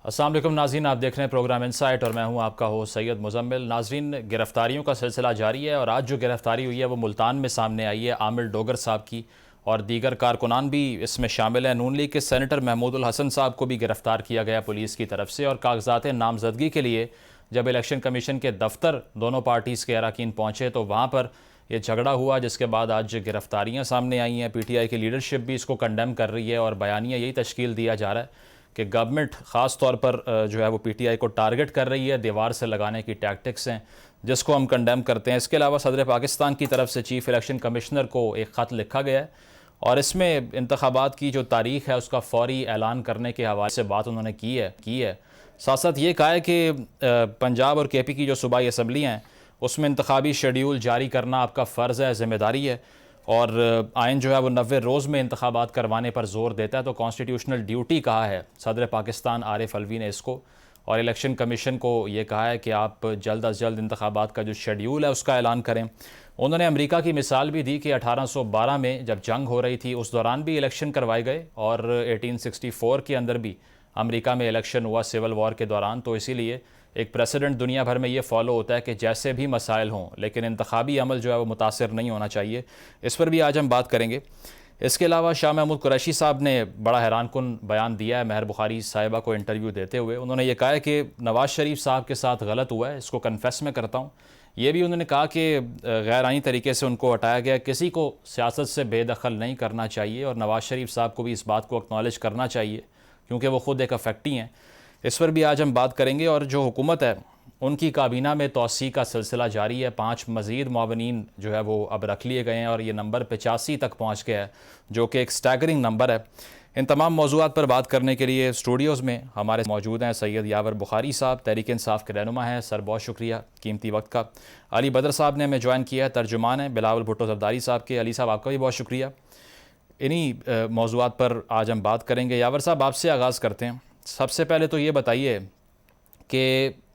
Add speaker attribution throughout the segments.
Speaker 1: अस्सलाम वालेकुम नाज़रीन, आप देख रहे हैं प्रोग्राम इनसाइट और मैं हूं आपका होस्ट सैयद मुज़म्मिल। नाज़रीन, गिरफ़्तारियों का सिलसिला जारी है और आज जो गिरफ़्तारी हुई है वो मुल्तान में सामने आई है आमिर डोगर साहब की, और दीगर कारकुनान भी इसमें शामिल हैं। नून लीग के सेनेटर महमूदुल हसन साहब को भी गिरफ़्तार किया गया पुलिस की तरफ से, और कागजात नामजदगी के लिए जब इलेक्शन कमीशन के दफ्तर दोनों पार्टीज़ के अरकान पहुँचे तो वहाँ पर यह झगड़ा हुआ, जिसके बाद आज गिरफ़्तारियाँ सामने आई हैं। PTI की लीडरशिप भी इसको कंडेम कर रही है और बयानिया यही तश्कील दिया जा रहा है कि गवर्नमेंट ख़ास तौर पर जो है वो PTI को टारगेट कर रही है, दीवार से लगाने की टैक्टिक्स हैं, जिसको हम कंडेम करते हैं। इसके अलावा सदर पाकिस्तान की तरफ से चीफ़ इलेक्शन कमिश्नर को एक ख़त लिखा गया है और इसमें इंतखाबात की जो तारीख़ है उसका फ़ौरी ऐलान करने के हवाले से बात उन्होंने की है। साथ साथ ये कहा है कि पंजाब और KP की जो सूबाई असम्बली हैं उसमें इंतखाबी शेड्यूल जारी करना आपका फ़र्ज़ है, ज़िम्मेदारी है, और आइन जो है वो 90 रोज़ में इंतखाबात करवाने पर ज़ोर देता है। तो कॉन्स्टिट्यूशनल ड्यूटी कहा है सदर पाकिस्तान आरिफ अलवी ने इसको, और इलेक्शन कमीशन को ये कहा है कि आप जल्द अज जल्द इंतखाबात का जो शेड्यूल है उसका ऐलान करें। उन्होंने अमेरिका की मिसाल भी दी कि 1812 में जब जंग हो रही थी उस दौरान भी इलेक्शन करवाए गए, और 1864 के अंदर भी अमेरिका में इलेक्शन हुआ सिविल वॉर के दौरान। तो इसीलिए एक प्रेसिडेंट दुनिया भर में ये फॉलो होता है कि जैसे भी मसाइल हों लेकिन इंतखाबी अमल जो है वो मुतासर नहीं होना चाहिए। इस पर भी आज हम बात करेंगे। इसके अलावा शाह महमूद कुरैशी साहब ने बड़ा हैरानकुन बयान दिया है महर बुखारी साहिबा को इंटरव्यू देते हुए। उन्होंने ये कहा है कि नवाज़ शरीफ साहब के साथ गलत हुआ है, इसको कन्फेस में करता हूँ। ये भी उन्होंने कहा कि गैर आईनी तरीके से उनको हटाया गया, किसी को सियासत से बेदखल नहीं करना चाहिए, और नवाज़ शरीफ साहब को भी इस बात को एक्नॉलेज करना चाहिए क्योंकि वो ख़ुद एक अफेक्टी हैं। इस पर भी आज हम बात करेंगे। और जो हुकूमत है उनकी काबीना में तोसी का सिलसिला जारी है। 5 मज़ीद मुआवनीन जो है वो अब रख लिए गए हैं और ये नंबर 85 तक पहुँच गया है, जो कि एक स्टैगरिंग नंबर है। इन तमाम मौज़ूआत पर बात करने के लिए स्टूडियोज़ में हमारे मौजूद हैं सैयद यावर बुखारी साहब, तहरीक इंसाफ के रहनुमा हैं। सर बहुत शुक्रिया कीमती वक्त का। अली बदर साहब ने हमें ज्वाइन किया है, तर्जुमान है बिलावल भुट्टो जरदारी साहब के। अली साहब आपका भी बहुत शुक्रिया। इन्हीं मौज़ूआत पर आज हम बात करेंगे। यावर साहब आपसे आगाज़ करते हैं। सबसे पहले तो ये बताइए कि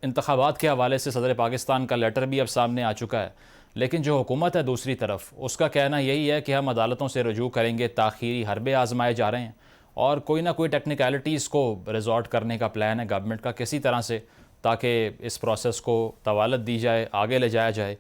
Speaker 1: इंतखाबात के हवाले से सदर पाकिस्तान का लेटर भी अब सामने आ चुका है, लेकिन जो हुकूमत है दूसरी तरफ उसका कहना यही है कि हम अदालतों से रजू करेंगे, ताख़ीरी हरबे आजमाए जा रहे हैं और कोई ना कोई टेक्निकलिटीज़ को रिजॉर्ट करने का प्लान है गवर्नमेंट का किसी तरह से, ताकि इस प्रोसेस को तवालत दी जाए, आगे ले जाया जाए।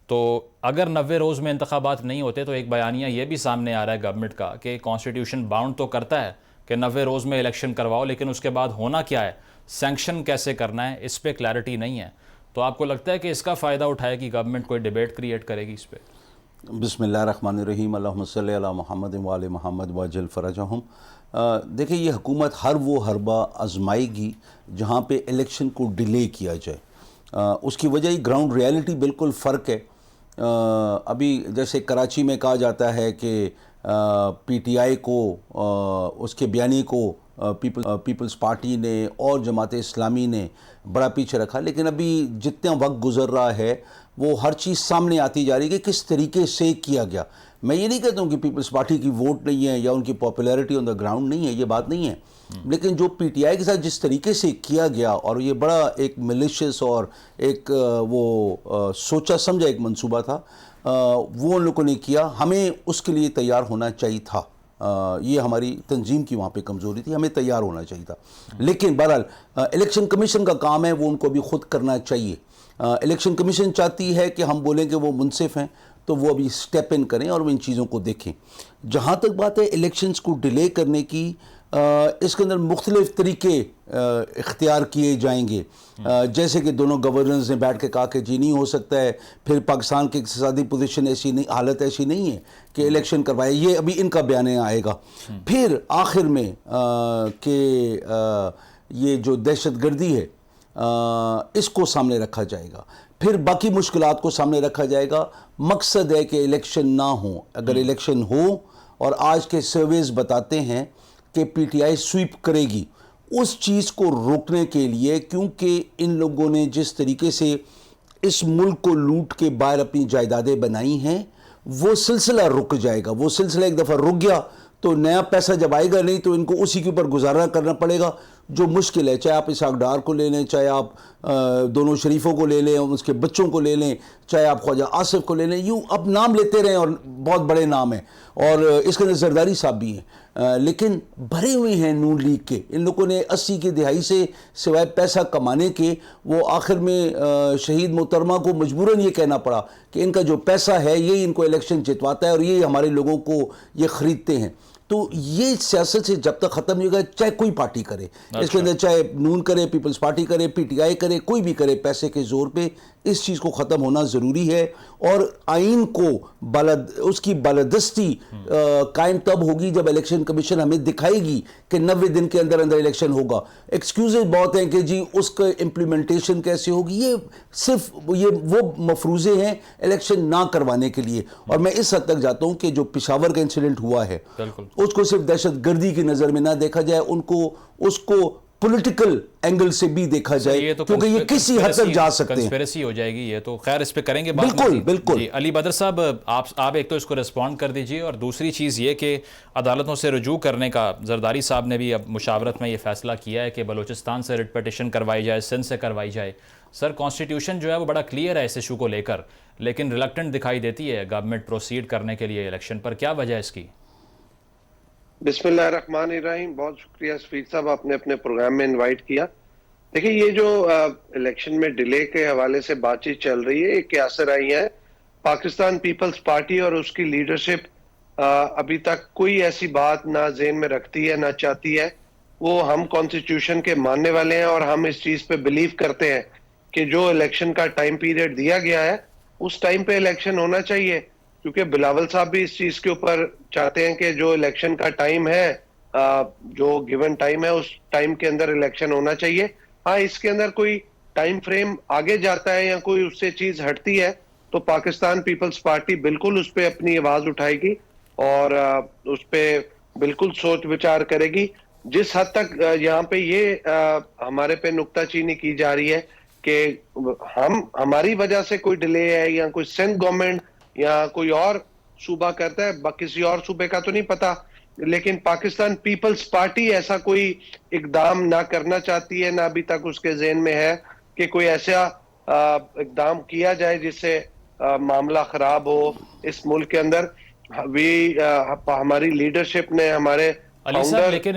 Speaker 1: तो अगर 90 रोज़ में इंतखाबात नहीं होते तो एक बयानिया ये भी सामने आ रहा है गवर्नमेंट का कि कॉन्स्टिट्यूशन बाउंड तो करता है कि 90 रोज़ में इलेक्शन करवाओ, लेकिन उसके बाद होना क्या है, सैंक्शन कैसे करना है, इस पर क्लैरिटी नहीं है। तो आपको लगता है कि इसका फ़ायदा उठाएगी गवर्नमेंट, कोई डिबेट क्रिएट करेगी इस पर?
Speaker 2: बिस्मिल्लाहिर्रहमानिर्रहीम, अल्लाहुम्मा सल्ली अला मुहम्मद व आले मुहम्मद वजल फ़रजहुम। देखिए, ये हुकूमत हर वो हरबा आजमाएगी जहाँ पे इलेक्शन को डिले किया जाए। उसकी वजह ही ग्राउंड रियलिटी बिल्कुल फ़र्क है। अभी जैसे कराची में कहा जाता है कि PTI को उसके बयानी को पीपल्स पार्टी ने और जमात इस्लामी ने बड़ा पीछे रखा, लेकिन अभी जितना वक्त गुजर रहा है वो हर चीज़ सामने आती जा रही है कि किस तरीके से किया गया। मैं ये नहीं कहता हूँ कि पीपल्स पार्टी की वोट नहीं है या उनकी पॉपुलैरिटी ऑन द ग्राउंड नहीं है, ये बात नहीं है, लेकिन जो PTI के साथ जिस तरीके से किया गया, और ये बड़ा एक मिलिशियस और एक वो सोचा समझा एक मंसूबा था, वो उन लोगों ने किया। हमें उसके लिए तैयार होना चाहिए था। ये हमारी तंजीम की वहाँ पे कमज़ोरी थी, हमें तैयार होना चाहिए था। लेकिन बहरहाल इलेक्शन कमीशन का काम है, वो उनको अभी ख़ुद करना चाहिए। इलेक्शन कमीशन चाहती है कि हम बोलें कि वो मुनसिफ हैं, तो वो अभी स्टेप इन करें और वो इन चीज़ों को देखें। जहाँ तक बात है इलेक्शंस को डिले करने की, इसके अंदर मुख्तलिफ़ तरीके इख्तियार किए जाएंगे। जैसे कि दोनों गवर्नर्स ने बैठ के कहा कि जी नहीं हो सकता है, फिर पाकिस्तान की इक़्तिसादी पोजीशन ऐसी नहीं, हालत ऐसी नहीं है कि इलेक्शन करवाए, ये अभी इनका बयान आएगा। फिर आखिर में कि ये जो दहशतगर्दी है इसको सामने रखा जाएगा, फिर बाकी मुश्किलात को सामने रखा जाएगा। मकसद है कि इलेक्शन ना हो। अगर इलेक्शन हो, और आज के सर्वेज बताते हैं कि PTI स्वीप करेगी, उस चीज़ को रोकने के लिए, क्योंकि इन लोगों ने जिस तरीके से इस मुल्क को लूट के बाहर अपनी जायदादें बनाई हैं, वो सिलसिला रुक जाएगा। वो सिलसिला एक दफ़ा रुक गया तो नया पैसा जब आएगा नहीं तो इनको उसी के ऊपर गुजारा करना पड़ेगा। जो मुश्किल है, चाहे आप इसहाक डार को ले लें, चाहे आप दोनों शरीफों को ले लें, उसके बच्चों को ले लें, चाहे आप ख्वाजा आसिफ को ले लें, यूँ अब नाम लेते रहें और बहुत बड़े नाम हैं, और इसके अंदर जरदारी साहब भी हैं, लेकिन भरे हुए हैं नून लीग के। इन लोगों ने 80 की दिहाई से सिवाय पैसा कमाने के, वो आखिर में शहीद मोहतरमा को मजबूरन ये कहना पड़ा कि इनका जो पैसा है ये इनको इलेक्शन जितवाता है और ये हमारे लोगों को ये ख़रीदते हैं। तो ये सियासत से जब तक ख़त्म नहीं होगा, चाहे कोई पार्टी करे, इसके अंदर चाहे नून करे, पीपल्स पार्टी करे, पीटीआई करे, कोई भी करे, पैसे के ज़ोर पे इस चीज़ को ख़त्म होना ज़रूरी है। और आइन को उसकी बालादस्ती कायम तब होगी जब इलेक्शन कमीशन हमें दिखाएगी कि 90 दिन के अंदर अंदर इलेक्शन होगा। एक्सक्यूज़ बहुत हैं कि जी उसका इम्प्लीमेंटेशन कैसे होगी, ये सिर्फ ये वो मफरूज़े हैं इलेक्शन ना करवाने के लिए। और मैं इस हद तक जाता हूँ कि जो पेशावर का इंसिडेंट हुआ है उसको सिर्फ दहशतगर्दी की नज़र में ना देखा जाए, उसको पॉलिटिकल एंगल से भी देखा जाए, तो क्योंकि ये किसी हद तक जा सकते हैं,
Speaker 1: कंस्पिरेसी हो जाएगी ये तो। खैर इस पे करेंगे बात।
Speaker 2: बिल्कुल बिल्कुल।
Speaker 1: अली बदर साहब, आप एक तो इसको रिस्पॉन्ड कर दीजिए, और दूसरी चीज़ ये कि अदालतों से रुजू करने का जरदारी साहब ने भी अब मुशावरत में ये फैसला किया है कि बलूचिस्तान से रिट पिटिशन करवाई जाए, सिंध से करवाई जाए। सर कॉन्स्टिट्यूशन जो है वो बड़ा क्लियर है इस इशू को लेकर, लेकिन रिलक्टेंट दिखाई देती है गवर्नमेंट प्रोसीड करने के लिए इलेक्शन पर, क्या वजह है इसकी?
Speaker 3: बिस्मिल्लाहिर्रहमानिर्रहीम। बहुत शुक्रिया सफीर साहब, आपने अपने प्रोग्राम में इनवाइट किया। देखिए, ये जो इलेक्शन में डिले के हवाले से बातचीत चल रही है, एक क्या असर आई है पाकिस्तान पीपल्स पार्टी और उसकी लीडरशिप अभी तक कोई ऐसी बात ना जेन में रखती है ना चाहती है। वो हम कॉन्स्टिट्यूशन के मानने वाले हैं और हम इस चीज पे बिलीव करते हैं कि जो इलेक्शन का टाइम पीरियड दिया गया है उस टाइम पे इलेक्शन होना चाहिए, क्योंकि बिलावल साहब भी इस चीज के ऊपर चाहते हैं कि जो इलेक्शन का टाइम है, जो गिवन टाइम है, उस टाइम के अंदर इलेक्शन होना चाहिए। हाँ, इसके अंदर कोई टाइम फ्रेम आगे जाता है या कोई उससे चीज हटती है तो पाकिस्तान पीपल्स पार्टी बिल्कुल उस पर अपनी आवाज उठाएगी और उस पर बिल्कुल सोच विचार करेगी। जिस हद तक यहाँ पे ये हमारे पे नुक्ताचीनी की जा रही है कि हमारी वजह से कोई डिले है या कोई सिंध गवर्नमेंट या कोई और सूबा करता है, किसी और सूबे का तो नहीं पता, लेकिन पाकिस्तान पीपल्स पार्टी ऐसा कोई इकदाम ना करना चाहती है, ना अभी तक उसके ज़हन में है कि कोई ऐसा इकदाम किया जाए जिससे मामला खराब हो इस मुल्क के अंदर। हमारी लीडरशिप ने, हमारे
Speaker 1: अली साहब, लेकिन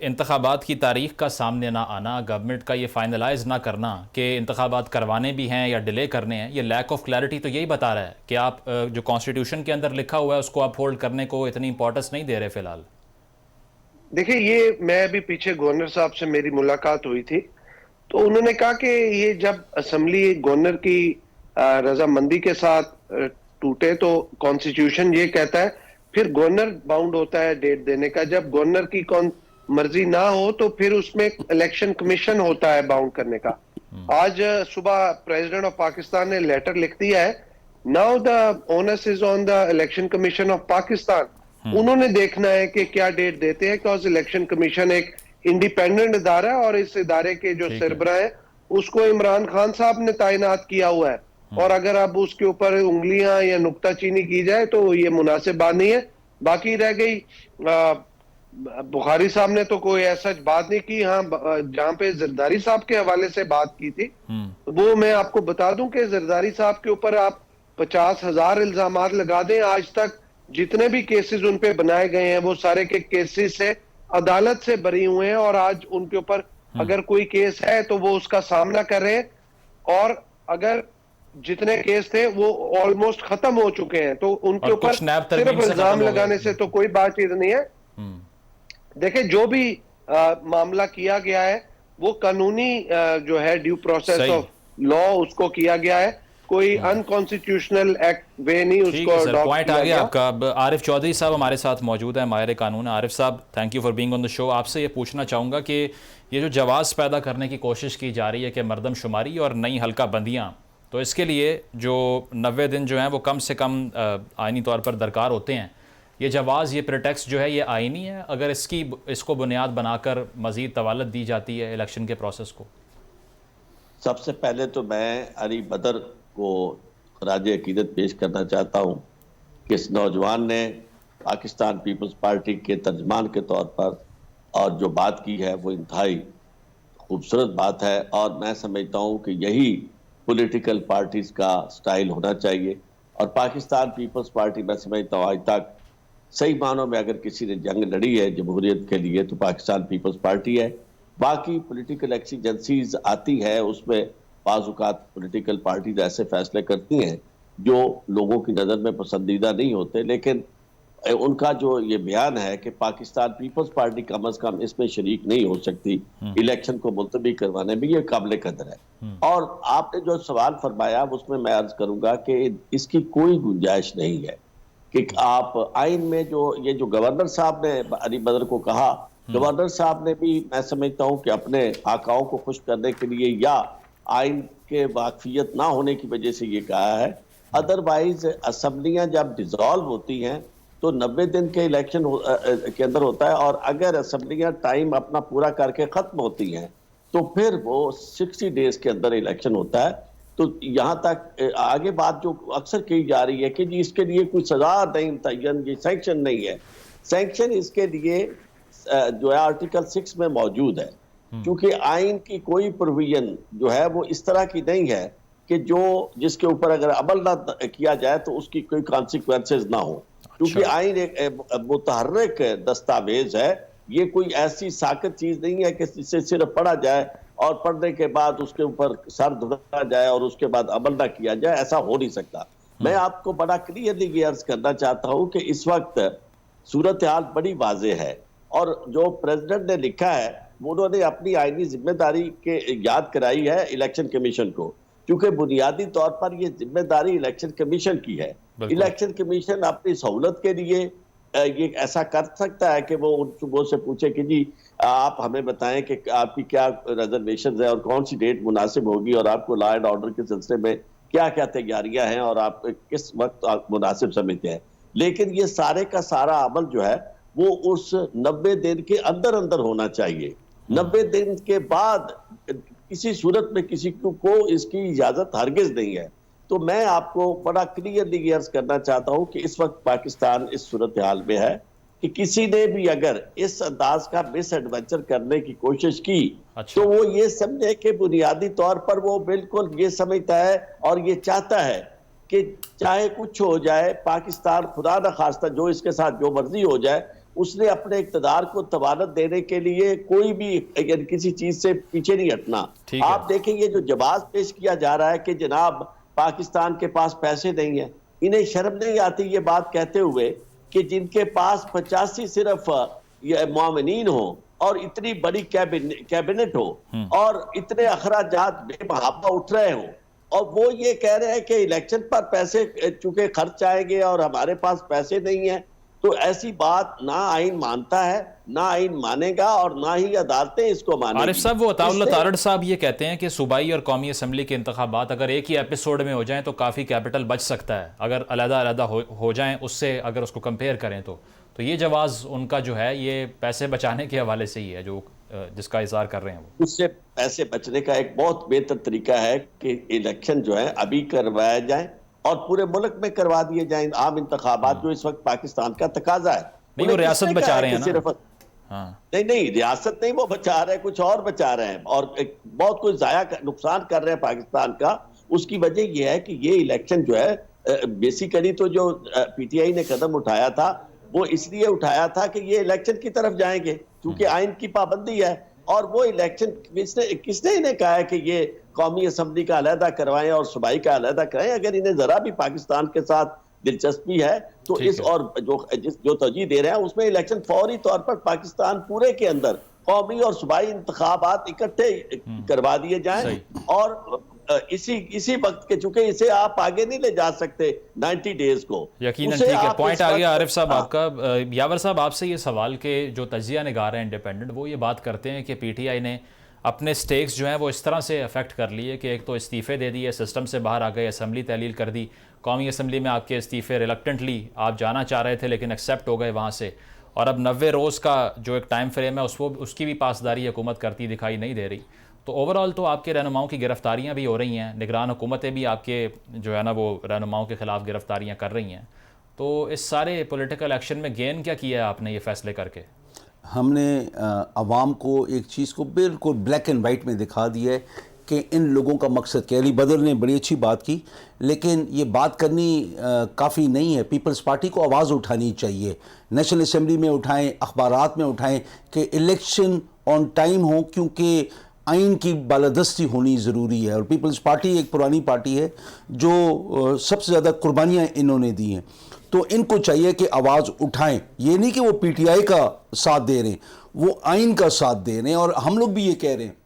Speaker 1: इंतखाबात की तारीख का सामने ना आना, गवर्नमेंट का ये फाइनलाइज ना करना कि इंतखाबात करवाने भी हैं या डिले करने हैं, ये लैक ऑफ क्लैरिटी तो यही बता रहा है कि आप जो कॉन्स्टिट्यूशन के अंदर लिखा हुआ है उसको आप होल्ड करने को इतनी इंपॉर्टेंस नहीं दे रहे फिलहाल।
Speaker 3: देखिए, ये मैं अभी पीछे गवर्नर साहब से मेरी मुलाकात हुई थी तो उन्होंने कहा कि ये जब असेंबली गवर्नर की रजामंदी के साथ टूटे तो कॉन्स्टिट्यूशन ये कहता है, फिर गवर्नर बाउंड होता है डेट देने का। जब गवर्नर की कौन मर्जी ना हो तो फिर उसमें इलेक्शन कमीशन होता है बाउंड करने का। आज सुबह प्रेसिडेंट ऑफ पाकिस्तान ने लेटर लिख दिया है, now the onus is on the election commission of Pakistan. उन्होंने देखना है कि क्या डेट देते हैं, बिकॉज इलेक्शन कमीशन एक इंडिपेंडेंट इदारा है और इस इदारे के जो सरबराह है उसको इमरान खान साहब ने तैनात किया हुआ है, और अगर अब उसके ऊपर उंगलियां या नुक्ताचीनी की जाए तो ये मुनासिब बात नहीं है। बाकी रह गई बुखारी साहब ने तो कोई ऐसा बात नहीं की। हाँ, जहां पे जरदारी साहब के हवाले से बात की थी वो मैं आपको बता दूं कि जरदारी साहब के ऊपर आप 50,000 इल्जामात लगा दें, आज तक जितने भी केसेस उन पे बनाए गए हैं वो सारे के केसेस से अदालत से बरी हुए हैं, और आज उनके ऊपर अगर कोई केस है तो वो उसका सामना कर रहे हैं, और अगर जितने केस थे वो ऑलमोस्ट खत्म हो चुके हैं, तो उनके ऊपर सिर्फ इल्जाम लगाने से तो कोई बातचीत नहीं है। देखिए, जो भी मामला किया गया है वो कानूनी जो है ड्यू प्रोसेस ऑफ लॉ उसको किया गया है, कोई अनकॉन्स्टिट्यूशनल एक्ट वे नहीं उसको अडॉप्ट
Speaker 1: पॉइंट
Speaker 3: किया
Speaker 1: आ गया
Speaker 3: गया।
Speaker 1: आपका। अब आरिफ चौधरी साहब हमारे साथ मौजूद है, माहिर कानून। आरिफ साहब, thank you for being on the show. आपसे ये पूछना चाहूँगा कि ये जो जवाज़ पैदा करने की कोशिश की जा रही है कि मरदमशुमारी और नई हल्का बंदियाँ, तो इसके लिए जो 90 दिन जो हैं वो कम से कम आइनी तौर पर दरकार होते हैं, ये जवाज़, ये प्रिटेक्स्ट जो है ये आइनी है अगर इसको बुनियाद बनाकर मज़ीद तवालत दी जाती है इलेक्शन के प्रोसेस को?
Speaker 4: सबसे पहले तो मैं अली बदर को खराज अकीदत पेश करना चाहता हूँ कि इस नौजवान ने पाकिस्तान पीपल्स पार्टी के तर्जमान के तौर पर और जो बात की है वो इंतहाई खूबसूरत बात है, और मैं समझता हूँ कि यही पॉलिटिकल पार्टीज का स्टाइल होना चाहिए। और पाकिस्तान पीपल्स पार्टी, मैं समझता हूँ आज तक सही मानों में अगर किसी ने जंग लड़ी है जमहूरियत के लिए तो पाकिस्तान पीपल्स पार्टी है। बाकी पॉलिटिकल एक्सीजेंसीज आती है, उसमें बाज़-औक़ात पॉलिटिकल पार्टीज ऐसे फैसले करती हैं जो लोगों की नज़र में पसंदीदा नहीं होते, लेकिन उनका जो ये बयान है कि पाकिस्तान पीपल्स पार्टी कम अज कम इसमें शरीक नहीं हो सकती इलेक्शन को मुलतवी करवाने में, ये काबिल कदर है। और आपने जो सवाल फरमाया उसमें मैं अर्ज करूंगा कि इसकी कोई गुंजाइश नहीं है कि आप आइन में जो गवर्नर साहब ने अली बदर को कहा, गवर्नर साहब ने भी मैं समझता हूं कि अपने आकाओं को खुश करने के लिए या आइन के वाकफियत ना होने की वजह से ये कहा है। अदरवाइज असम्बलियां जब डिसॉल्व होती हैं तो 90 दिन के इलेक्शन के अंदर होता है, और अगर असम्बलियां टाइम अपना पूरा करके खत्म होती हैं तो फिर वो 60 डेज के अंदर इलेक्शन होता है। तो यहाँ तक आगे बात जो अक्सर कही जा रही है कि जी इसके लिए कोई सजा नहीं तयन, ये सैंक्शन नहीं है। सैंक्शन इसके लिए जो है आर्टिकल 6 में मौजूद है, क्योंकि आइन की कोई प्रोविजन जो है वो इस तरह की नहीं है कि जिसके ऊपर अगर अमल ना किया जाए तो उसकी कोई कॉन्सिक्वेंसेज ना हो। क्योंकि आइन एक मुतहर्रिक दस्तावेज है, ये कोई ऐसी साकत चीज नहीं है कि जिसे सिर्फ पढ़ा जाए और पढ़ने के बाद उसके ऊपर सर धुला जाए और उसके बाद अमल ना किया जाए, ऐसा हो नहीं सकता। मैं आपको बड़ा क्लियरली ये अर्ज करना चाहता हूं कि इस वक्त सूरत हाल बड़ी वाज़ेह है, और जो प्रेसिडेंट ने लिखा है उन्होंने अपनी आईनी जिम्मेदारी के याद कराई है इलेक्शन कमीशन को, क्योंकि बुनियादी तौर पर यह जिम्मेदारी इलेक्शन कमीशन की है। इलेक्शन कमीशन अपनी सहूलत के लिए ये ऐसा कर सकता है कि वो उन सुबह से पूछे कि जी आप हमें बताएं कि आपकी क्या रिजर्वेशन है और कौन सी डेट मुनासिब होगी, और आपको लॉ एंड ऑर्डर के सिलसिले में क्या क्या तैयारियां हैं और आप किस वक्त आप मुनासिब समझते हैं। लेकिन ये सारे का सारा अमल जो है वो उस 90 दिन के अंदर अंदर होना चाहिए। 90 दिन के बाद किसी सूरत में किसी को इसकी इजाजत हरगिज नहीं है। तो मैं आपको बड़ा क्लियरली अर्ज करना चाहता हूं कि इस वक्त पाकिस्तान इस सूरत हाल में है कि किसी ने भी अगर इस अंदाज का मिस एडवेंचर करने की कोशिश की तो वो ये समझे कि बुनियादी तौर पर वो बिल्कुल ये समझता है और ये चाहता है कि चाहे कुछ हो जाए, पाकिस्तान खुदा न खास्ता जो इसके साथ जो मर्जी हो जाए, उसने अपने इक़्तिदार को तवानत देने के लिए कोई भी किसी चीज से पीछे नहीं हटना। आप देखेंगे जो जवाब पेश किया जा रहा है कि जनाब पाकिस्तान के पास पैसे नहीं है, इन्हें शर्म नहीं आती ये बात कहते हुए कि जिनके पास 85 सिर्फ मुआमिनीन हो और इतनी बड़ी कैबिनेट हो और इतने अखराजात बेमहाबा उठ रहे हो, और वो ये कह रहे हैं कि इलेक्शन पर पैसे चूंकि खर्च आएंगे और हमारे पास पैसे नहीं है, तो ऐसी बात ना आइन मानता है, ना आइन मानेगा और ना ही अदालतें इसको मानेंगी।
Speaker 1: आरिफ साहब, वो अताउल्लाह तारड़ साहब ये कहते हैं कि सूबाई और कौमी असम्बली के इंतखाबात अगर एक ही एपिसोड में हो जाएं तो काफ़ी कैपिटल बच सकता है, अगर अलग-अलग हो जाएं उससे अगर उसको कंपेयर करें तो ये जवाज़ उनका जो है ये पैसे बचाने के हवाले से ही है जो जिसका इज़हार कर रहे हैं वो।
Speaker 4: उससे पैसे बचने का एक बहुत बेहतर तरीका है कि इलेक्शन जो है अभी करवाया जाए और पूरे मुल्क में करवा दिए जाए आम इंतखाबात, जो इस वक्त पाकिस्तान का तकाजा है।
Speaker 1: नहीं, वो रियासत बचा रहे हैं ना।
Speaker 4: सिर्फ नहीं रियासत नहीं वो बचा रहे हैं, कुछ और बचा रहे हैं और बहुत कुछ नुकसान कर रहे हैं पाकिस्तान का। उसकी वजह यह है कि ये इलेक्शन जो है बेसिकली तो जो पीटीआई ने कदम उठाया था वो इसलिए उठाया था कि ये इलेक्शन की तरफ जाएंगे, क्योंकि आइन की पाबंदी है। और वो इलेक्शन किसने इन्हें कहा है कि ये कौमी असम्बली का अलहदा करवाएं और सूबाई का अलहदा कराएं? अगर इन्हें जरा भी पाकिस्तान के साथ दिलचस्पी है तो इस और जो तरजीह दे रहे हैं उसमें इलेक्शन फौरी तौर पर पाकिस्तान पूरे के अंदर कौमी और सूबाई इंतखाबात इकट्ठे करवा दिए जाएं, और इसी वक्त के, चूंकि इसे आप आगे नहीं ले जा सकते 90 डेज को।
Speaker 1: यकीनन ठीक है, पॉइंट आ गया आरिफ साहब आपका। यावर साहब, आपसे ये सवाल के जो तजिया निगार हैं इंडिपेंडेंट, वो ये बात करते हैं कि पीटीआई ने अपने स्टेक्स जो हैं वो इस तरह से अफेक्ट कर लिए कि एक तो इस्तीफ़े दे दिए, सिस्टम से बाहर आ गए, असम्बली तहलील कर दी, कौमी असम्बली में आपके इस्तीफ़े रिलक्टेंटली आप जाना चाह रहे थे लेकिन एक्सेप्ट हो गए वहाँ से, और अब 90 रोज़ का जो एक टाइम फ्रेम है उसकी भी पासदारी हुकूमत करती दिखाई नहीं दे रही। तो ओवरऑल तो आपके रहनुमाओं की गिरफ्तारियाँ भी हो रही हैं, निगरान हुकूमतें भी आपके जो है ना वो रहनुमाओं के ख़िलाफ़ गिरफ्तारियाँ कर रही हैं। तो इस सारे पॉलिटिकल एक्शन में गेन क्या किया है आपने ये फैसले करके?
Speaker 2: हमने आवाम को एक चीज़ को बिल्कुल ब्लैक एंड वाइट में दिखा दिया है कि इन लोगों का मकसद क्या है। अली बदर ने बड़ी अच्छी बात की, लेकिन ये बात करनी काफ़ी नहीं है। पीपल्स पार्टी को आवाज़ उठानी चाहिए, नेशनल असम्बली में उठाएं, अखबारात में उठाएं कि इलेक्शन ऑन टाइम हो, क्योंकि आइन की बालादस्ती होनी ज़रूरी है। और पीपल्स पार्टी एक पुरानी पार्टी है जो सबसे ज़्यादा कुर्बानियाँ इन्होंने दी हैं, तो इनको चाहिए कि आवाज़ उठाएं। ये नहीं कि वो पीटीआई का साथ दे रहे हैं, वो आइन का साथ दे रहे हैं। और हम लोग भी ये कह रहे हैं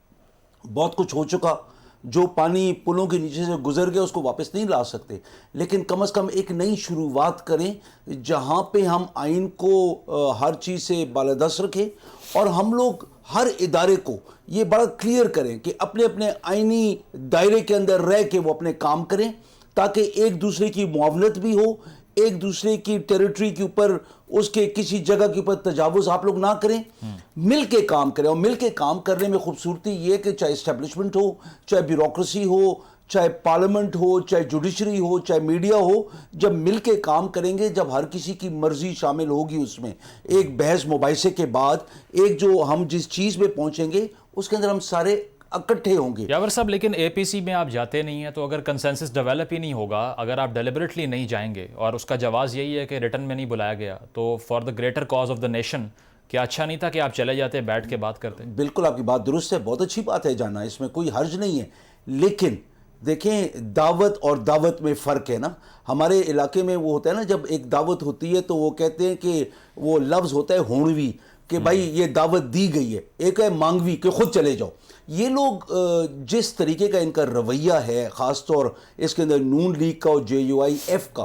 Speaker 2: बहुत कुछ हो चुका, जो पानी पुलों के नीचे से गुजर गया उसको वापस नहीं ला सकते, लेकिन कम से कम एक नई शुरुआत करें जहाँ पे हम आइन को हर चीज़ से बालादस्त रखें। और हम लोग हर इदारे को ये बड़ा क्लियर करें कि अपने अपने आइनी दायरे के अंदर रह के वो अपने काम करें, ताकि एक दूसरे की मुआवनत भी हो, एक दूसरे की टेरिटरी के ऊपर उसके किसी जगह के ऊपर तजावुज़ आप लोग ना करें, मिल के काम करें। और मिल के काम करने में खूबसूरती ये कि चाहे इस्टेब्लिशमेंट हो, चाहे ब्यूरोक्रेसी हो, चाहे पार्लियामेंट हो, चाहे जुडिशरी हो, चाहे मीडिया हो, जब मिल के काम करेंगे, जब हर किसी की मर्जी शामिल होगी उसमें, एक बहस मुबाहिसे के बाद एक जो हम जिस चीज़ में पहुँचेंगे उसके अंदर हम सारे इकट्ठे होंगे।
Speaker 1: यावर साहब, लेकिन एपीसी में आप जाते नहीं हैं, तो अगर कंसेंसस डेवलप ही नहीं होगा, अगर आप डेलिबरेटली नहीं जाएंगे, और उसका जवाब यही है कि रिटर्न में नहीं बुलाया गया, तो for the greater cause of the nation क्या अच्छा नहीं था कि आप चले जाते, बैठ के बात करते?
Speaker 2: बिल्कुल आपकी बात दुरुस्त है, बहुत अच्छी बात है जानना, इसमें कोई हर्ज नहीं है। लेकिन देखें, दावत और दावत में फ़र्क है ना। हमारे इलाके में वो होता है ना, जब एक दावत होती है तो वो कहते हैं कि वो लफ्ज़ होता है होणवी, कि भाई ये दावत दी गई है, एक है मांगवी कि खुद चले जाओ। ये लोग जिस तरीके का इनका रवैया है, ख़ास तौर इसके अंदर नून लीग का और JUIF का,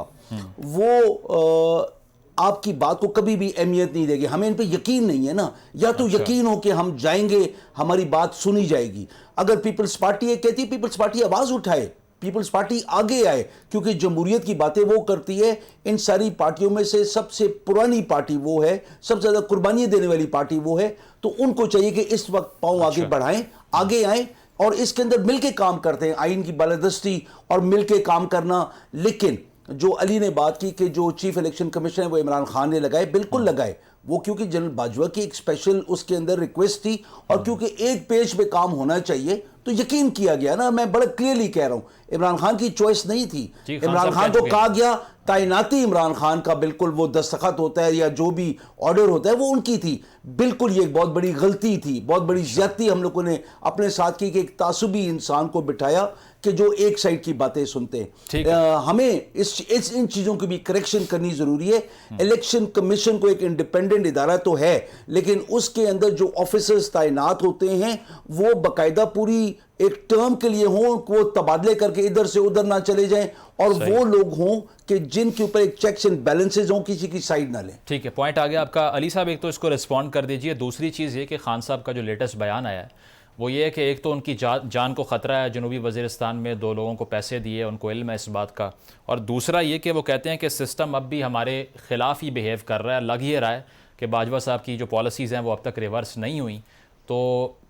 Speaker 2: वो आपकी बात को कभी भी अहमियत नहीं देगी। हमें इन पे यकीन नहीं है ना, या तो यकीन हो कि हम जाएंगे, हमारी बात सुनी जाएगी। अगर पीपल्स पार्टी ये कहती है, पीपल्स पार्टी आवाज़ उठाए, पीपल्स पार्टी आगे आए, क्योंकि जमहूरियत की बातें वो करती है। इन सारी पार्टियों में से सबसे पुरानी पार्टी वो है, सबसे ज़्यादा कुर्बानियाँ देने वाली पार्टी वो है, तो उनको चाहिए कि इस वक्त पाँव आगे बढ़ाएं, आगे आएँ और इसके अंदर मिलके काम करते हैं, आइन की बालादस्ती और मिलके काम करना। लेकिन जो अली ने बात की कि जो चीफ इलेक्शन कमीशन है वो इमरान खान ने लगाए, बिल्कुल लगाए वो, क्योंकि जनरल बाजवा की एक स्पेशल उसके अंदर रिक्वेस्ट थी, और क्योंकि एक पेज पे काम होना चाहिए तो यकीन किया गया ना। मैं बड़ा क्लियरली कह रहा हूँ, इमरान खान की चॉइस नहीं थी। इमरान खान को कहा गया, तैनाती इमरान खान का बिल्कुल वो दस्तखत होता है या जो भी ऑर्डर होता है वो उनकी थी। बिल्कुल ये एक बहुत बड़ी गलती थी, बहुत बड़ी ज्यादती हम लोगों ने अपने साथ की कि एक तासुबी इंसान को बिठाया कि जो एक साइड की बातें सुनते हैं। हमें इन चीज़ों की भी करेक्शन करनी ज़रूरी है। इलेक्शन कमीशन को एक इंडिपेंडेंट इदारा तो है, लेकिन उसके अंदर जो ऑफिसर्स तैनात होते हैं वो बाकायदा पूरी एक टर्म के लिए हों, वो तबादले करके इधर से उधर ना चले जाएं, और वो लोग हों कि जिनके ऊपर एक चेक्स एंड बैलेंसेज हों, किसी की साइड ना लें।
Speaker 1: ठीक है, पॉइंट आ गया आपका। अली साहब, एक तो इसको रिस्पॉन्ड कर दीजिए। दूसरी चीज़ ये कि खान साहब का जो लेटेस्ट बयान आया है वो ये है कि एक तो उनकी जान को ख़तरा है, जनूबी वज़ीरिस्तान में 2 लोगों को पैसे दिए, उनको इल्म है इस बात का, और दूसरा ये कि वो कहते हैं कि सिस्टम अब भी हमारे ख़िलाफ़ ही बिहेव कर रहा है। लग ये रहा है कि बाजवा साहब की जो पॉलिसीज़ हैं वो अब तक रिवर्स नहीं हुई। तो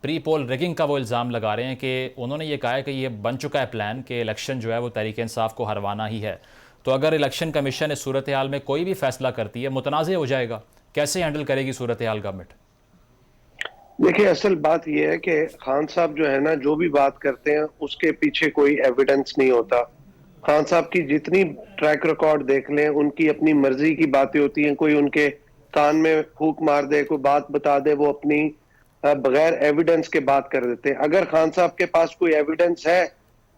Speaker 1: प्री पोल रिगिंग का वो इल्ज़ाम लगा रहे हैं कि उन्होंने ये कहा है कि ये बन चुका है प्लान कि इलेक्शन जो है वो तहरीक इंसाफ को हरवाना ही है। तो अगर इलेक्शन कमीशन इस सूरत हाल में कोई भी फैसला करती है, मुतनाज़ हो जाएगा, कैसे हैंडल करेगी सूरत हाल गवर्नमेंट?
Speaker 3: देखिए, असल बात यह है कि खान साहब जो है ना, जो भी बात करते हैं उसके पीछे कोई एविडेंस नहीं होता। खान साहब की जितनी ट्रैक रिकॉर्ड देख लें, उनकी अपनी मर्जी की बातें होती हैं। कोई उनके कान में फूंक मार दे, कोई बात बता दे, वो अपनी बगैर एविडेंस के बात कर देते हैं। अगर खान साहब के पास कोई एविडेंस है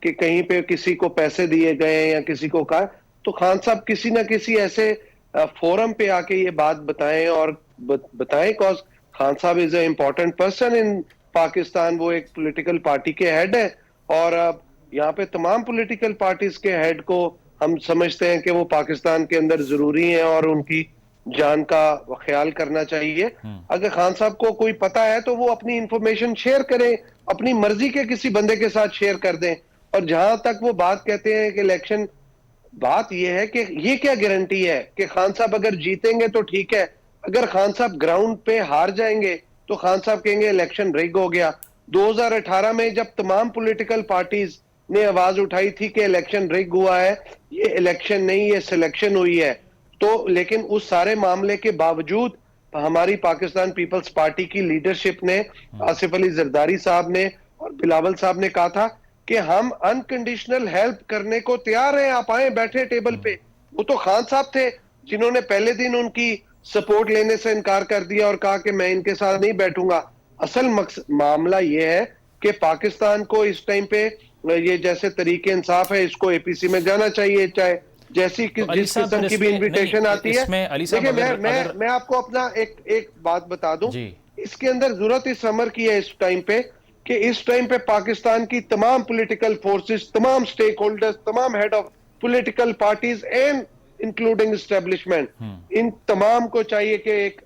Speaker 3: कि कहीं पे किसी को पैसे दिए गए या किसी को कहा, तो खान साहब किसी ना किसी ऐसे फोरम पे आके ये बात बताएं और बताएं। कॉज खान साहब is a important person in Pakistan. वो एक पॉलिटिकल पार्टी के हेड है, और यहाँ पे तमाम पॉलिटिकल पार्टीज के हेड को हम समझते हैं कि वो पाकिस्तान के अंदर जरूरी हैं और उनकी जान का ख्याल करना चाहिए। अगर खान साहब को कोई पता है तो वो अपनी इंफॉर्मेशन शेयर करें, अपनी मर्जी के किसी बंदे के साथ शेयर कर दें। और जहां तक वो बात कहते हैं कि इलेक्शन, बात यह है कि ये क्या गारंटी है कि खान साहब अगर जीतेंगे तो ठीक है, अगर खान साहब ग्राउंड पे हार जाएंगे तो खान साहब कहेंगे इलेक्शन रिग हो गया। 2018 में जब तमाम पॉलिटिकल पार्टीज ने आवाज उठाई थी कि इलेक्शन रिग हुआ है, ये इलेक्शन नहीं, ये सिलेक्शन हुई है, तो लेकिन उस सारे मामले के बावजूद हमारी पाकिस्तान पीपल्स पार्टी की लीडरशिप ने, आसिफ अली जरदारी साहब ने और बिलावल साहब ने कहा था कि हम अनकंडीशनल हेल्प करने को तैयार हैं, आप आए बैठे टेबल पे। वो तो खान साहब थे जिन्होंने पहले दिन उनकी सपोर्ट लेने से इनकार कर दिया और कहा कि मैं इनके साथ नहीं बैठूंगा। असल मामला ये है कि पाकिस्तान को इस टाइम पे ये जैसे तरीके इंसाफ है, इसको एपीसी में जाना चाहिए, चाहे जैसी जिस किस्म की भी इन्विटेशन आती है। देखिए मैं आपको अपना एक बात बता दूं, इसके अंदर जरूरत इस अमर की है इस टाइम पे कि इस टाइम पे पाकिस्तान की तमाम पॉलिटिकल फोर्सेस, तमाम स्टेक होल्डर्स, तमाम head of political parties and including establishment, इन तमाम को चाहिए कि एक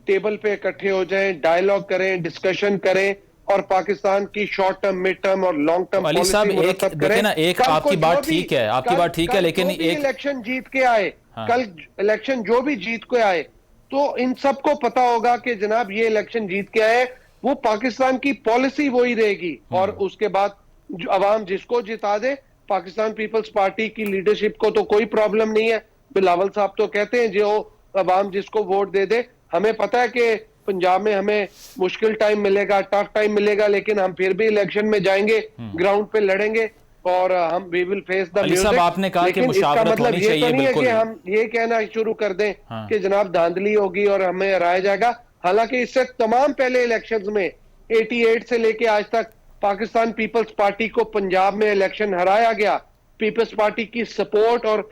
Speaker 3: टेबल पे इकट्ठे हो जाएं, डायलॉग करें, डिस्कशन करें और पाकिस्तान की शॉर्ट टर्म, मिड टर्म और लॉन्ग टर्म पॉलिसी मुरतब करें।
Speaker 1: एक आपकी बात ठीक है, आपकी बात ठीक है, लेकिन एक
Speaker 3: इलेक्शन जीत के आए, कल इलेक्शन जो भी जीत के आए, तो इन सबको पता होगा कि जनाब ये इलेक्शन जीत के आए, वो पाकिस्तान की पॉलिसी वही रहेगी और उसके बाद अवाम जिसको जिता दे, पाकिस्तान पीपल्स पार्टी की लीडरशिप को तो कोई प्रॉब्लम नहीं है। बिलावल साहब तो कहते हैं जो अवाम जिसको वोट दे दे, हमें पता है कि पंजाब में हमें मुश्किल टाइम मिलेगा, टफ टाइम मिलेगा, लेकिन हम फिर भी इलेक्शन में जाएंगे, ग्राउंड पे लड़ेंगे और हम we will face the music.
Speaker 1: आपने कहा कि
Speaker 3: इसका मतलब ये तो नहीं है कि हम ये कहना शुरू कर दें कि जनाब धांधली होगी और हमें हराया जाएगा। हालांकि इससे तमाम पहले इलेक्शंस में 88 से लेके आज तक पाकिस्तान पीपल्स पार्टी को पंजाब में इलेक्शन हराया गया। पीपल्स पार्टी की सपोर्ट और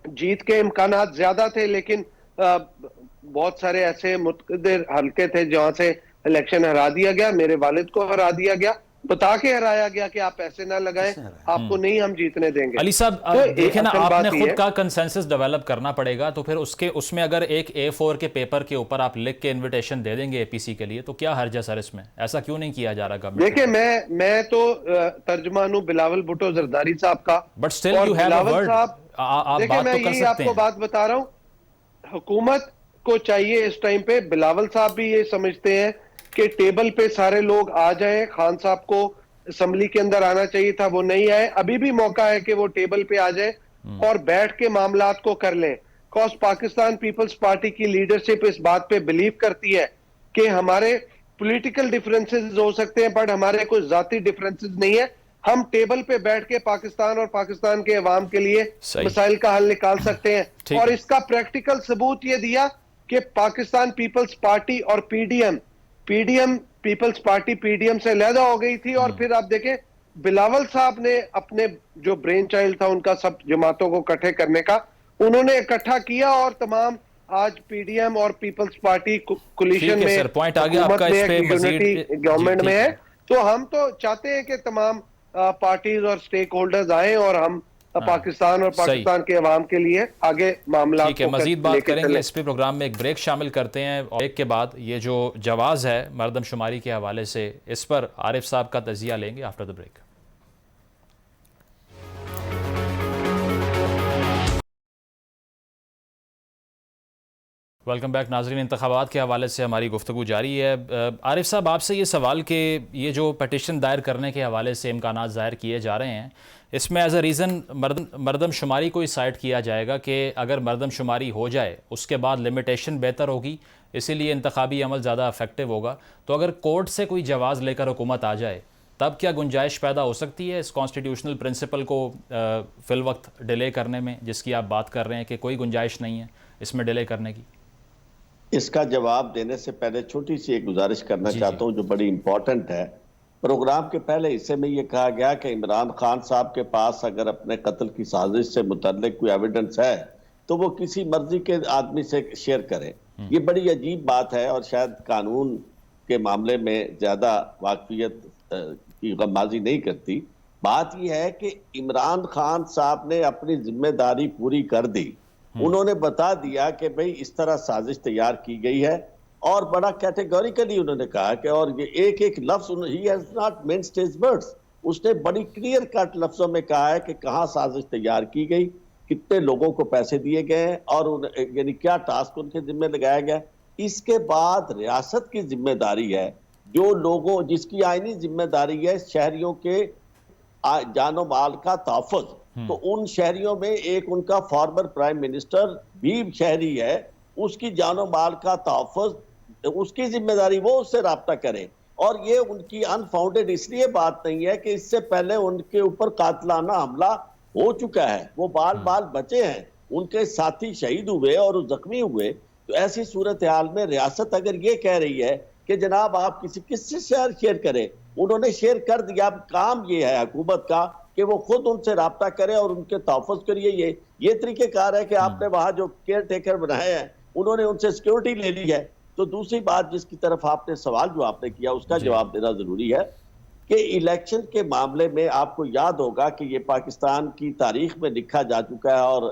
Speaker 3: जीत के इम्कानात ज्यादा थे, लेकिन बहुत सारे ऐसे मुतकद्दिर हल्के थे जहां से इलेक्शन हरा दिया गया। मेरे वालिद को हरा दिया गया, बता के हराया गया कि आप ऐसे ना लगाएं, आपको नहीं हम जीतने देंगे।
Speaker 1: अली साहब तो देखें ना, आपने खुद का कंसेंसस डेवलप करना पड़ेगा, तो फिर उसमें अगर एक A4 के पेपर के ऊपर आप लिख के इनविटेशन दे देंगे एपीसी के लिए, तो क्या हर्ज है सर इसमें? ऐसा क्यों नहीं किया जा रहा गवर्नमेंट?
Speaker 3: देखिए मैं तो तर्जमान हूं बिलावल भुट्टो जरदारी साहब का,
Speaker 1: but still you have a word.
Speaker 3: देखिए मैं यही आपको बात बता रहा हूं, हुकूमत को चाहिए इस टाइम पे, बिलावल साहब भी ये समझते हैं कि टेबल पे सारे लोग आ जाएं। खान साहब को असेंबली के अंदर आना चाहिए था, वो नहीं आए। अभी भी मौका है कि वो टेबल पे आ जाए और बैठ के मामलात को कर लें। कॉज पाकिस्तान पीपल्स पार्टी की लीडरशिप इस बात पे बिलीव करती है कि हमारे पॉलिटिकल डिफरेंसेस हो सकते हैं बट हमारे कोई जाती डिफरेंसेस नहीं है। हम टेबल पे बैठ के पाकिस्तान और पाकिस्तान के अवाम के लिए मसाइल का हल निकाल सकते हैं। और इसका प्रैक्टिकल सबूत ये दिया कि पाकिस्तान पीपल्स पार्टी और पीडीएम पीपल्स पार्टी पीडीएम से अलहदा हो गई थी और फिर आप देखें बिलावल साहब ने अपने जो ब्रेन चाइल्ड था उनका सब जमातों को इकट्ठे करने का, उन्होंने इकट्ठा किया और तमाम आज पीडीएम और पीपल्स पार्टी कोलिशन में गवर्नमेंट में है। तो हम तो चाहते हैं कि तमाम पार्टीज और स्टेक होल्डर्स आए और हम पाकिस्तान और पाकिस्तान के अवाम के लिए आगे मामला।
Speaker 1: ठीक है, मजीद बात करेंगे इस पे। प्रोग्राम में एक ब्रेक शामिल करते हैं और ब्रेक के बाद ये जो जवाज़ है मरदमशुमारी के हवाले से, इस पर आरिफ साहब का तजिया लेंगे after the break. Welcome back नाजरीन। इंतखाबात के हवाले से हमारी गुफ्तगू जारी है। आरिफ साहब, आपसे ये सवाल कि ये जो पटिशन दायर करने के हवाले से इम्कानात ज़ाहिर किए जा रहे हैं, इसमें एज अ रीज़न मरदमशुमारी को ही साइड किया जाएगा कि अगर मरदमशुमारी हो जाए उसके बाद लिमिटेशन बेहतर होगी, इसीलिए इंतखाबी अमल ज़्यादा इफेक्टिव होगा। तो अगर कोर्ट से कोई जवाज़ लेकर हुकूमत आ जाए तब क्या गुंजाइश पैदा हो सकती है इस कॉन्स्टिट्यूशनल प्रिंसिपल को फ़िल वक्त डिले करने में, जिसकी आप बात कर रहे हैं कि कोई गुंजाइश नहीं है इसमें डिले करने की?
Speaker 4: इसका जवाब देने से पहले छोटी सी एक गुजारिश करना चाहता हूं जो बड़ी इंपॉर्टेंट है। प्रोग्राम के पहले हिस्से में ये कहा गया कि इमरान खान साहब के पास अगर अपने कत्ल की साजिश से मुतल्लिक कोई एविडेंस है तो वो किसी मर्जी के आदमी से शेयर करें। ये बड़ी अजीब बात है और शायद कानून के मामले में ज्यादा वाकफियत की गमाजी नहीं करती। बात यह है कि इमरान खान साहब ने अपनी जिम्मेदारी पूरी कर दी। उन्होंने बता दिया कि भाई इस तरह साजिश तैयार की गई है और बड़ा कैटेगोरिकली उन्होंने कहा कि, और ये एक एक लफ्ज he has not minced his words, उसने बड़ी क्लियर कट लफ्जों में कहा है कि कहां साजिश तैयार की गई, कितने लोगों को पैसे दिए गए और यानी क्या टास्क उनके जिम्मे लगाया गया। इसके बाद रियासत की जिम्मेदारी है, जो लोगों जिसकी आईनी जिम्मेदारी है शहरियों के जानो माल का तहफ़्फ़ुज़, तो उन शहरियों में एक उनका फॉर्मर प्राइम मिनिस्टर भी शहरी है, उसकी जानो माल का तहफ़्फ़ुज़ उसकी जिम्मेदारी, वो उससे राब्ता करे। और ये उनकी अनफाउंडेड इसलिए बात नहीं है कि इससे पहले उनके ऊपर कातिलाना हमला हो चुका है, वो बाल बाल बचे हैं, उनके साथी शहीद हुए और जख्मी हुए। तो ऐसी सूरत हाल में रियासत अगर ये कह रही है कि जनाब आप किससे शेयर करें, उन्होंने शेयर कर दिया। अब काम ये है हुकूमत का कि वो खुद उनसे राब्ता करे और उनके तहफ़्फ़ुज़ करिए। ये तरीक़ेकार है कि आपने वहाँ जो केयर टेकर बनाए हैं उन्होंने उनसे सिक्योरिटी ले ली है। तो दूसरी बात जिसकी तरफ आपने सवाल जो आपने किया उसका जवाब देना जरूरी है कि इलेक्शन के मामले में आपको याद होगा कि ये पाकिस्तान की तारीख में लिखा जा चुका है और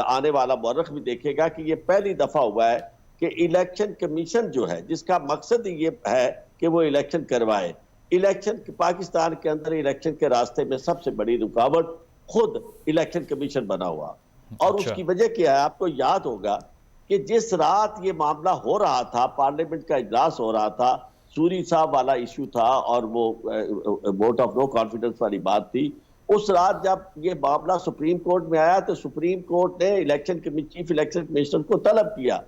Speaker 4: आने वाला मौरख भी देखेगा कि ये पहली दफा हुआ है कि इलेक्शन कमीशन जो है जिसका मकसद ये है कि वो इलेक्शन करवाए, इलेक्शन पाकिस्तान के अंदर इलेक्शन के रास्ते में सबसे बड़ी रुकावट खुद इलेक्शन कमीशन बना हुआ। और उसकी वजह क्या है, आपको याद होगा कि जिस रात ये मामला हो रहा था, पार्लियामेंट का इजलास हो रहा था, सूरी साहब वाला इशू था और वो वोट ऑफ नो कॉन्फिडेंस वाली बात थी, उस रात जब ये मामला सुप्रीम कोर्ट में आया तो सुप्रीम कोर्ट ने चीफ इलेक्शन कमिश्नर को तलब किया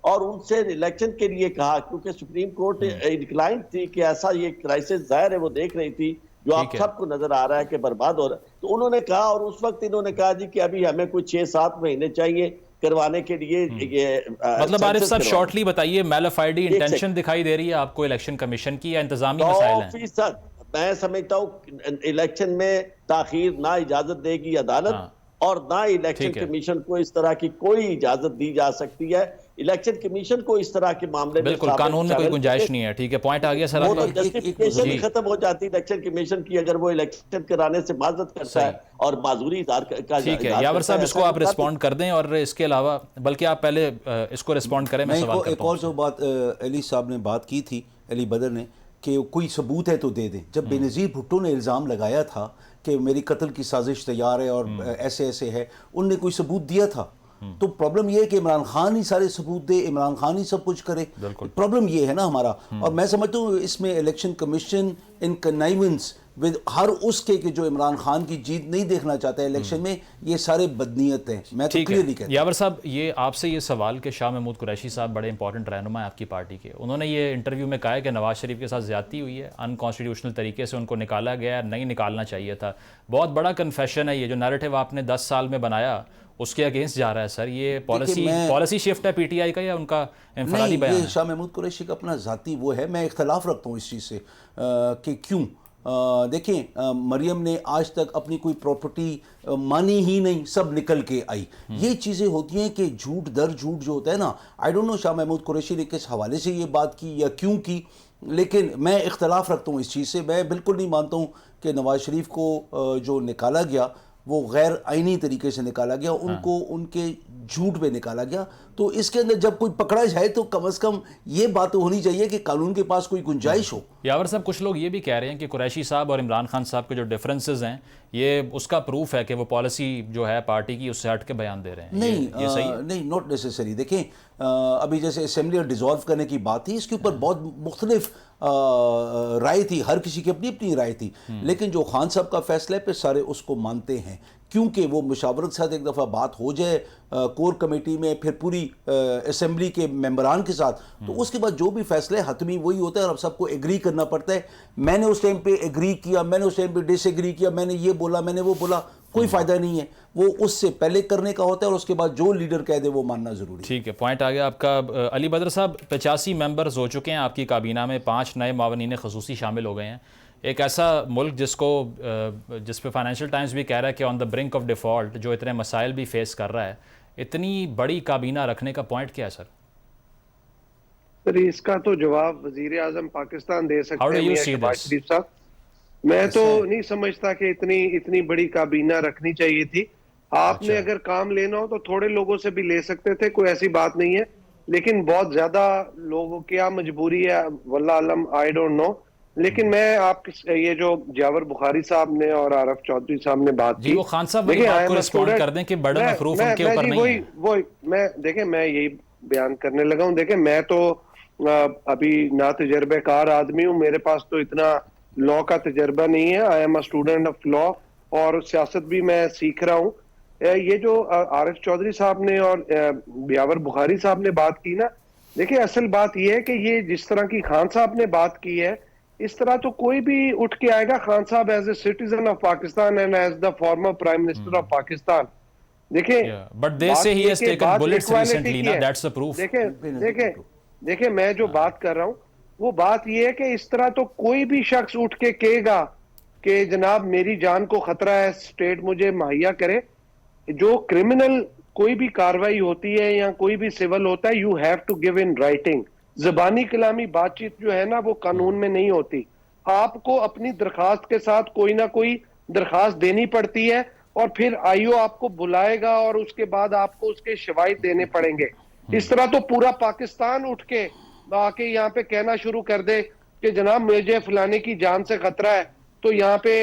Speaker 4: और उनसे इलेक्शन के लिए कहा, क्योंकि सुप्रीम कोर्ट इंक्लाइंड थी कि ऐसा ये क्राइसिस जाहिर है वो देख रही थी जो आप सबको नजर आ रहा है कि बर्बाद हो रहा है। तो उन्होंने कहा, और उस वक्त इन्होंने कहा जी कि अभी हमें कुछ 6-7 महीने चाहिए करवाने के लिए। ये
Speaker 1: मतलब आरिफ साहब शॉर्टली बताइए, मैलफाइडी इंटेंशन दिखाई दे रही है आपको इलेक्शन कमीशन की या इंतजामी मसाइल हैं?
Speaker 4: 100% मैं समझता हूँ इलेक्शन में ताखीर ना इजाजत देगी अदालत और ना इलेक्शन कमीशन को इस तरह की कोई इजाजत दी जा सकती है। इलेक्शन कमीशन को इस तरह के मामले में
Speaker 1: बिल्कुल कानून में कोई गुंजाइश नहीं है। ठीक है, पॉइंट आ गया सर।
Speaker 4: वो तो जस्टिफिकेशन खत्म हो जाती है इलेक्शन कमीशन की अगर वो इलेक्शन कराने से माजरत करता है और माजूरी इज़हार का।
Speaker 1: ठीक है यावर साहब, इसको आप रिस्पॉन्ड कर दें और इसके अलावा बल्कि आप पहले इसको रिस्पॉन्ड करें। मैं सवाल
Speaker 2: एक और जो बात अली साहब ने बात की थी, अली बदर ने, कि कोई सबूत है तो दे दें। जब बेनज़ीर भुट्टो ने इल्ज़ाम लगाया था कि मेरी कत्ल की साजिश तैयार है और ऐसे ऐसे है, उनने कोई सबूत दिया था? तो प्रॉब्लम ये है कि इमरान खान ही सारे सबूत दे, इमरान खान ही सब कुछ करे। प्रॉब्लम ये है ना हमारा। और मैं समझता हूँ इसमें election commission in connivance with हर उसके कि जो इमरान खान की जीत नहीं देखना चाहता है इलेक्शन में, ये सारे बदनीयत हैं। मैं तो क्लियरली कहता हूं।
Speaker 1: यावर साहब, ये आपसे ये सवाल कि शाह महमूद कुरैशी साहब बड़े इंपॉर्टेंट रहनुमा है आपकी पार्टी के, उन्होंने ये इंटरव्यू में कहा है कि नवाज शरीफ के साथ ज्यादती हुई है, अनकॉन्स्टिट्यूशनल तरीके से उनको निकाला गया, नहीं निकालना चाहिए था। बहुत बड़ा कन्फेशन है ये, जो नैरेटिव आपने 10 साल में बनाया उसके अगेंस्ट जा रहा है सर। ये पॉलिसी शिफ्ट है पीटीआई का या उनका इंफरादी बयान है?
Speaker 2: शाह महमूद कुरैशी का अपना ज़ाती वो है। मैं इख्तलाफ रखता हूँ इस चीज़ से कि क्यों। देखें, मरियम ने आज तक अपनी कोई प्रॉपर्टी मानी ही नहीं, सब निकल के आई। ये चीज़ें होती हैं कि झूठ दर झूठ जो होता है ना। I don't know Shah Mahmood Qureshi ने किस हवाले से ये बात की या क्यों की, लेकिन मैं इख्तलाफ रखता हूँ इस चीज़ से। मैं बिल्कुल नहीं मानता हूँ कि नवाज शरीफ को जो निकाला गया वो गैर आईनी तरीके से निकाला गया, उनको उनके झूठ पे निकाला गया। तो इसके अंदर जब कोई पकड़ा जाए तो कम से कम ये बात होनी चाहिए कि कानून के पास कोई गुंजाइश हो।
Speaker 1: यावर साहब, कुछ लोग ये भी कह रहे हैं कि कुरैशी साहब और इमरान खान साहब के जो डिफरेंसेस हैं ये उसका प्रूफ है कि वो पॉलिसी जो है पार्टी की उससे हट के बयान दे रहे हैं।
Speaker 2: नहीं,
Speaker 1: सही है?
Speaker 2: नहीं, नॉट नेसेसरी। देखें, अभी जैसे असेंबली डिसॉल्व करने की बात थी, इसके ऊपर बहुत मुख्तलिफ राय थी, हर किसी की अपनी अपनी राय थी। लेकिन जो खान साहब का फैसला है पे सारे उसको मानते हैं, क्योंकि वो मुशावरत के साथ एक दफ़ा बात हो जाए कोर कमेटी में, फिर पूरी असेंबली के मेंबरान के साथ, तो उसके बाद जो भी फैसला है हतमी वही होता है और अब सबको एग्री करना पड़ता है। मैंने उस टाइम पे एग्री किया, मैंने उस टाइम पे डिसएग्री किया, मैंने ये बोला, मैंने वो बोला, कोई फ़ायदा नहीं है। वो उससे पहले करने का होता है और उसके बाद जो लीडर कह दे वो मानना ज़रूरी है।
Speaker 1: ठीक है, पॉइंट आ गया आपका। अली बदर साहब, 85 मेंबर्स हो चुके हैं आपकी काबीना में, 5 नए मावनीन ख़ुसूसी शामिल हो गए हैं। एक ऐसा मुल्क जिस पे फाइनेंशियल टाइम्स भी कह रहा है कि on the brink of default, जो इतने मसाइल भी फेस कर रहा है, इतनी बड़ी काबीना रखने का पॉइंट क्या है सर?
Speaker 3: सर इसका तो जवाब वजीर आजम पाकिस्तान दे सकते हैं मियां शहबाज शरीफ साहब। मैं तो नहीं समझता कि इतनी बड़ी काबीना रखनी चाहिए थी। आपने अगर काम लेना हो तो थोड़े लोगों से भी ले सकते थे, कोई ऐसी बात नहीं है। लेकिन बहुत ज्यादा लोगों की क्या मजबूरी है, वल्लाह आलम, आई डोंट नो। लेकिन मैं ये जो जावर बुखारी साहब ने और आरफ चौधरी साहब ने बात की,
Speaker 1: वो खान साहब आपको रिस्पॉन्ड कर दें कि बर्डन ऑफ प्रूफ उनके ऊपर नहीं है।
Speaker 3: वो मैं यही बयान करने लगा हूं। देखें, मैं तो अभी ना तजर्बेकार आदमी हूं, मेरे पास तो इतना लॉ का तजर्बा नहीं है। I am a student of law और सियासत भी मैं सीख रहा हूं। ये जो आरिफ चौधरी साहब ने और यावर बुखारी साहब ने बात की ना, देखिए असल बात ये है कि ये जिस तरह की खान साहब ने बात की है, इस तरह तो कोई भी उठ के आएगा। खान साहब as a citizen of Pakistan and as the former prime minister of Pakistan, देखिए
Speaker 1: but they say he has taken bullets recently ना, दैट्स द प्रूफ।
Speaker 3: देखिए मैं जो बात कर रहा हूं वो बात ये है कि इस तरह तो कोई भी शख्स उठ के कहेगा कि जनाब मेरी जान को खतरा है, स्टेट मुझे मुहैया करे। जो क्रिमिनल कोई भी कार्रवाई होती है या कोई भी सिविल होता है, you have to give in writing. ज़बानी कलामी बातचीत जो है ना वो कानून में नहीं होती। आपको अपनी दरखास्त के साथ कोई ना कोई दरखास्त देनी पड़ती है और फिर आईओ आपको बुलाएगा और उसके बाद आपको उसके शवाहिद देने पड़ेंगे। इस तरह तो पूरा पाकिस्तान उठ के आके यहाँ पे कहना शुरू कर दे कि जनाब मुझे फलाने की जान से खतरा है, तो यहाँ पे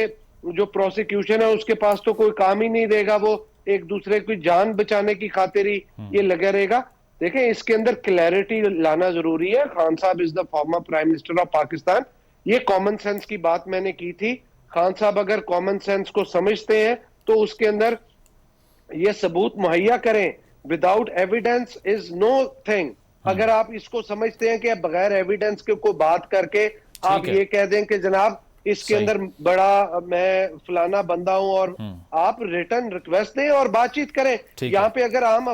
Speaker 3: जो प्रोसिक्यूशन है उसके पास तो कोई काम ही नहीं देगा, वो एक दूसरे की जान बचाने की खातिर ही ये लगा रहेगा। देखें इसके अंदर क्लैरिटी लाना जरूरी है। खान साहब is the former prime minister of Pakistan. ये कॉमन सेंस की बात मैंने की थी। खान साहब अगर कॉमन सेंस को समझते हैं तो उसके अंदर ये सबूत मुहैया करें। Without evidence is know thing. अगर आप इसको समझते हैं कि बगैर एविडेंस के कोई बात करके आप ये कह दें कि जनाब इसके अंदर बड़ा मैं फलाना बंदा हूं, और आप रिटर्न रिक्वेस्ट दें और बातचीत करें। यहाँ पे अगर आम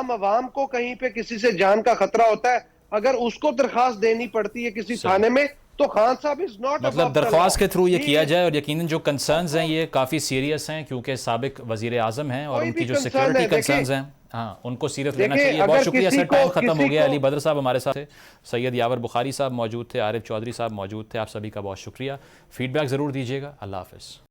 Speaker 3: अवाम को कहीं पे किसी से जान का खतरा होता है, अगर उसको दरखास्त देनी पड़ती है किसी थाने में, तो खान साहब इज नॉट,
Speaker 1: मतलब दरख्वास्त के थ्रू ये किया जाए। और यकीनन जो कंसर्न्स हैं ये काफ़ी सीरियस हैं, क्योंकि साबिक वज़ीर आज़म हैं और उनकी जो सिक्योरिटी कंसर्न्स हैं, हाँ उनको सीरियस लेना चाहिए। बहुत शुक्रिया सर, टाइम खत्म हो गया। अली बदर साहब हमारे साथ थे, सैयद यावर बुखारी साहब मौजूद थे, आरिफ चौधरी साहब मौजूद थे। आप सभी का बहुत शुक्रिया। फीडबैक ज़रूर दीजिएगा। अल्लाह हाफ़िज़।